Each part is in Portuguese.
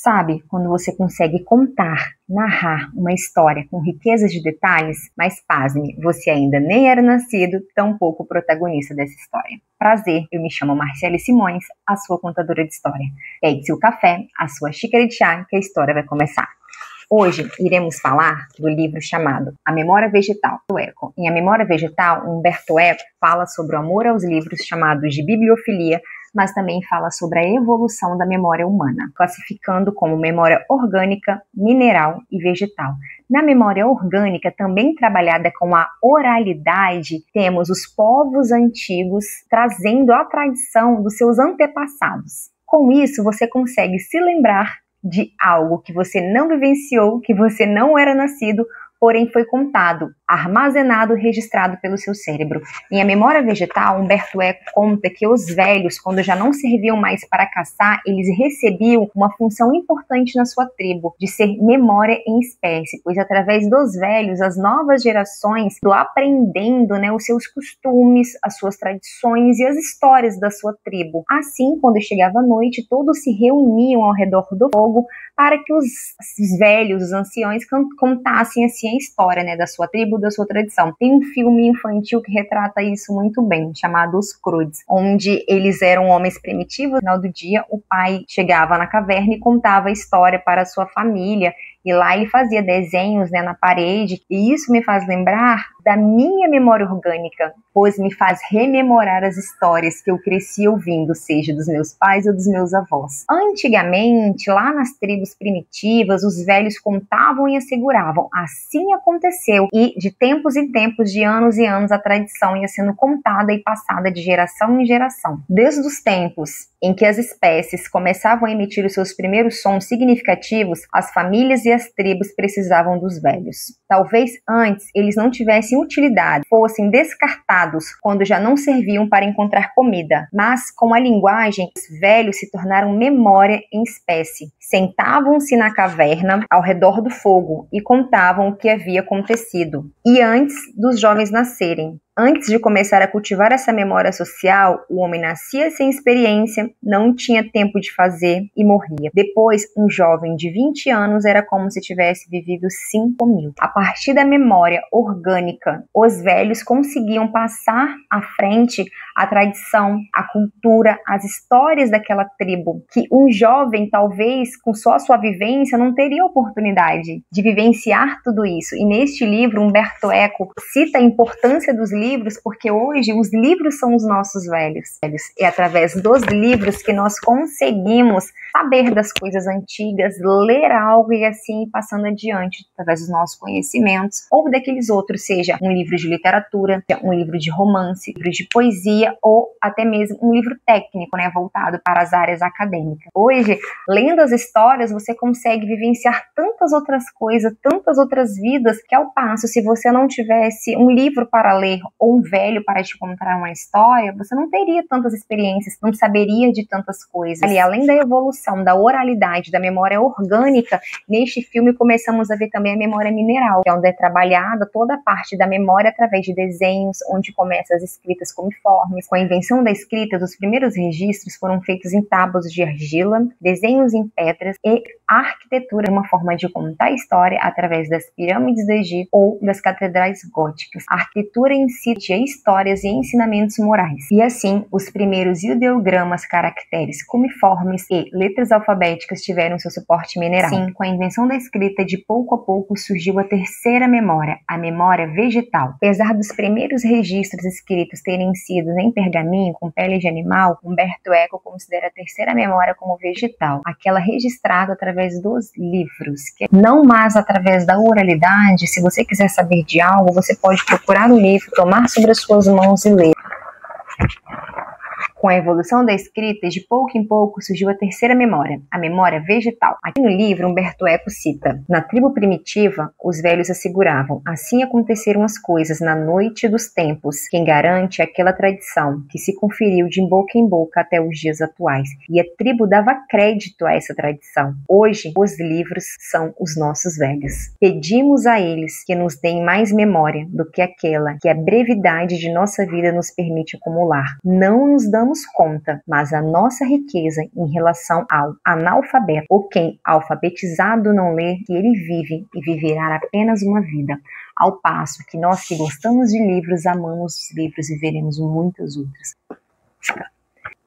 Sabe, quando você consegue contar, narrar uma história com riquezas de detalhes, mas pasme, você ainda nem era nascido, tampouco protagonista dessa história. Prazer, eu me chamo Marciele Simões, a sua contadora de história. Pegue seu café, a sua xícara de chá, que a história vai começar. Hoje iremos falar do livro chamado A Memória Vegetal, do Eco. Em A Memória Vegetal, Umberto Eco fala sobre o amor aos livros chamados de bibliofilia, mas também fala sobre a evolução da memória humana, classificando como memória orgânica, mineral e vegetal. Na memória orgânica, também trabalhada com a oralidade, temos os povos antigos trazendo a tradição dos seus antepassados. Com isso, você consegue se lembrar de algo que você não vivenciou, que você não era nascido, porém foi contado, armazenado, registrado pelo seu cérebro. Em A Memória Vegetal, Umberto Eco conta que os velhos, quando já não serviam mais para caçar, eles recebiam uma função importante na sua tribo, de ser memória em espécie, pois através dos velhos, as novas gerações estão aprendendo, os seus costumes, as suas tradições e as histórias da sua tribo. Assim, quando chegava a noite, todos se reuniam ao redor do fogo para que os velhos, os anciões, contassem assim a história, da sua tribo, da sua tradição. Tem um filme infantil que retrata isso muito bem, chamado Os Crudes, onde eles eram homens primitivos. No final do dia, o pai chegava na caverna e contava a história para a sua família, e lá ele fazia desenhos, na parede, e isso me faz lembrar da minha memória orgânica, pois me faz rememorar as histórias que eu cresci ouvindo, seja dos meus pais ou dos meus avós. Antigamente, lá nas tribos primitivas, os velhos contavam e asseguravam. Assim aconteceu, e de tempos em tempos, de anos e anos, a tradição ia sendo contada e passada de geração em geração. Desde os tempos em que as espécies começavam a emitir os seus primeiros sons significativos, as famílias e as tribos precisavam dos velhos. Talvez antes eles não tivessem utilidade, fossem descartados quando já não serviam para encontrar comida, mas com a linguagem, os velhos se tornaram memória em espécie. Sentavam-se na caverna ao redor do fogo e contavam o que havia acontecido. E antes dos jovens nascerem, antes de começar a cultivar essa memória social, o homem nascia sem experiência, não tinha tempo de fazer e morria. Depois, um jovem de 20 anos era como se tivesse vivido 5.000. A partir da memória orgânica, os velhos conseguiam passar à frente a tradição, a cultura, as histórias daquela tribo, que um jovem, talvez, com só a sua vivência, não teria oportunidade de vivenciar tudo isso. E neste livro, Umberto Eco cita a importância dos livros, porque hoje os livros são os nossos velhos. É através dos livros que nós conseguimos saber das coisas antigas, ler algo e assim passando adiante através dos nossos conhecimentos ou daqueles outros, seja um livro de literatura, um livro de romance, um livro de poesia ou até mesmo um livro técnico, voltado para as áreas acadêmicas. Hoje, lendo as histórias, você consegue vivenciar tantas outras coisas, tantas outras vidas, que ao passo, se você não tivesse um livro para ler ou um velho para te contar uma história, você não teria tantas experiências, não saberia de tantas coisas. Ali, além da evolução, da oralidade, da memória orgânica, neste filme começamos a ver também a memória mineral, que é onde é trabalhada toda a parte da memória através de desenhos, onde começam as escritas comiformes. Com a invenção da escrita, os primeiros registros foram feitos em tábuas de argila, desenhos em pedras e a arquitetura, uma forma de contar a história através das pirâmides do Egito ou das catedrais góticas. A arquitetura em si tinha histórias e ensinamentos morais. E assim, os primeiros ideogramas, caracteres cumiformes e letras alfabéticas tiveram seu suporte mineral. Sim, com a invenção da escrita, de pouco a pouco surgiu a terceira memória, a memória vegetal. Apesar dos primeiros registros escritos terem sido em pergaminho, com pele de animal, Umberto Eco considera a terceira memória como vegetal, aquela registrada através dos livros, não mais através da oralidade. Se você quiser saber de algo, você pode procurar um livro, tomar sobre as suas mãos e ler. Com a evolução da escrita, de pouco em pouco surgiu a terceira memória, a memória vegetal. Aqui no livro, Umberto Eco cita: na tribo primitiva, os velhos asseguravam, assim aconteceram as coisas na noite dos tempos. Quem garante é aquela tradição que se conferiu de boca em boca até os dias atuais. E a tribo dava crédito a essa tradição. Hoje, os livros são os nossos velhos. Pedimos a eles que nos deem mais memória do que aquela que a brevidade de nossa vida nos permite acumular. Não nos damos damos conta, mas a nossa riqueza em relação ao analfabeto, ou quem alfabetizado não lê, que ele vive e viverá apenas uma vida, ao passo que nós que gostamos de livros, amamos os livros e veremos muitas outras.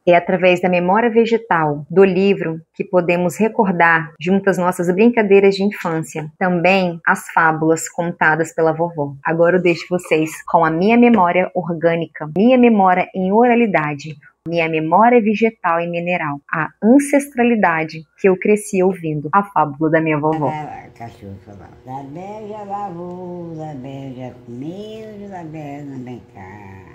É através da memória vegetal do livro que podemos recordar, junto às nossas brincadeiras de infância, também as fábulas contadas pela vovó. Agora eu deixo vocês com a minha memória orgânica, minha memória em oralidade, minha memória vegetal e mineral, a ancestralidade que eu cresci ouvindo, a fábula da minha vovó. Cachorro falava, Zabé lavou, Zabé comeu, Zabé não vem cá.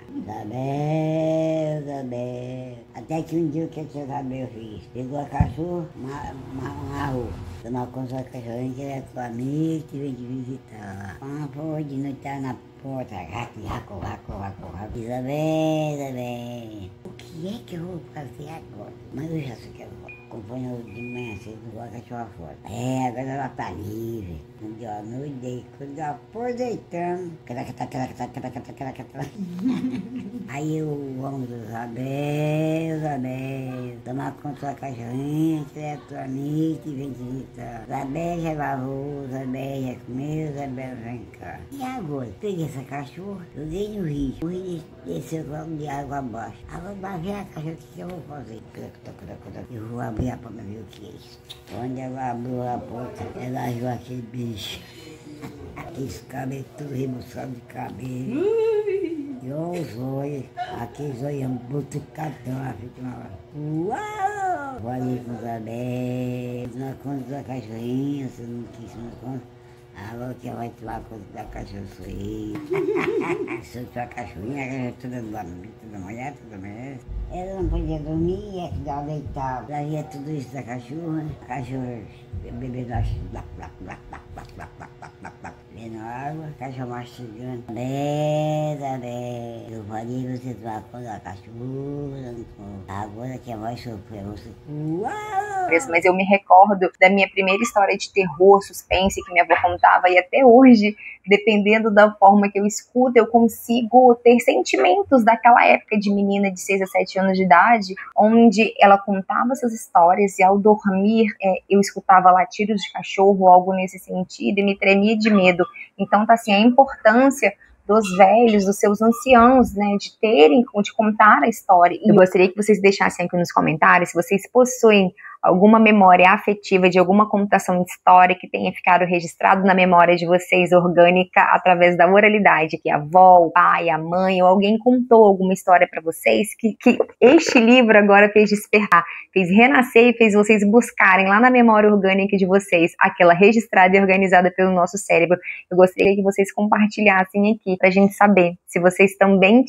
Zabé. Até que um dia o que a Zabé fez? Pegou a cachorro, amarrou. Tomou conta da cachorrinha que era tua amiga que veio te visitar. Quando foi de noite tá na porta, raco. Zabé. O que é que eu vou fazer agora? Mas eu já sei que eu vou. Acompanhou de manhã cedo, igual a cachorra fora. Agora ela tá livre. Não deu a noite, dei, quando ela foi deitando. Aí o homem do Zabé, tomar conta da cachorrinha, que é tua amiga, que vem te visitar. Zabé já lavou, Zabé já comeu, Zabé vem cá. E agora? Peguei essa cachorra, joguei no rio. O rio desceu de água abaixo. Agora vai ver a cachorra, o que eu vou fazer? Eu vou abrir a porta, ver o que é isso. Quando ela abriu a porta, ela viu aquele bicho. Aqueles cabelos tudo rebuçado de cabelo. E os olhos, aqueles olhos butucadão, uau! Falei com o Zabé, na conta da cachorrinha, você não quis na conta. Agora que vai tomar conta da cachorra sou eu. Se eu tiver cachorrinha, ela toda dormir, toda manhã, toda manhã. Ela não podia dormir, ia que ela deitava. Ela via tudo isso da cachorra, a cachorra bebendo vendo água, a cachorra mastigando. Zabé. Eu falei, você tomar conta da cachorra, agora que a voz sofreu, você... Uau! Mas eu me recordo da minha primeira história de terror, suspense, que minha avó contava, e até hoje, dependendo da forma que eu escuto, eu consigo ter sentimentos daquela época de menina de 6 a 7 anos de idade, onde ela contava essas histórias e ao dormir eu escutava latidos de cachorro, algo nesse sentido, e me tremia de medo. Então tá assim, a importância dos velhos, dos seus anciãos, né, de contar a história. Eu gostaria que vocês deixassem aqui nos comentários se vocês possuem alguma memória afetiva de alguma contação de história que tenha ficado registrado na memória de vocês orgânica através da oralidade, que a avó, o pai, a mãe ou alguém contou alguma história para vocês que este livro agora fez despertar, fez renascer e fez vocês buscarem lá na memória orgânica de vocês, aquela registrada e organizada pelo nosso cérebro. Eu gostaria que vocês compartilhassem aqui pra gente saber se vocês também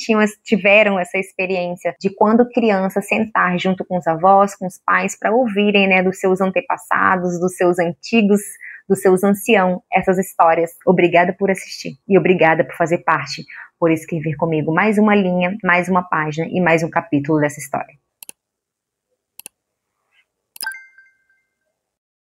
tiveram essa experiência de quando criança sentar junto com os avós, com os pais para ouvirem, né, dos seus antepassados, dos seus antigos, dos seus anciãos, essas histórias. Obrigada por assistir e obrigada por fazer parte, por escrever comigo mais uma linha, mais uma página e mais um capítulo dessa história.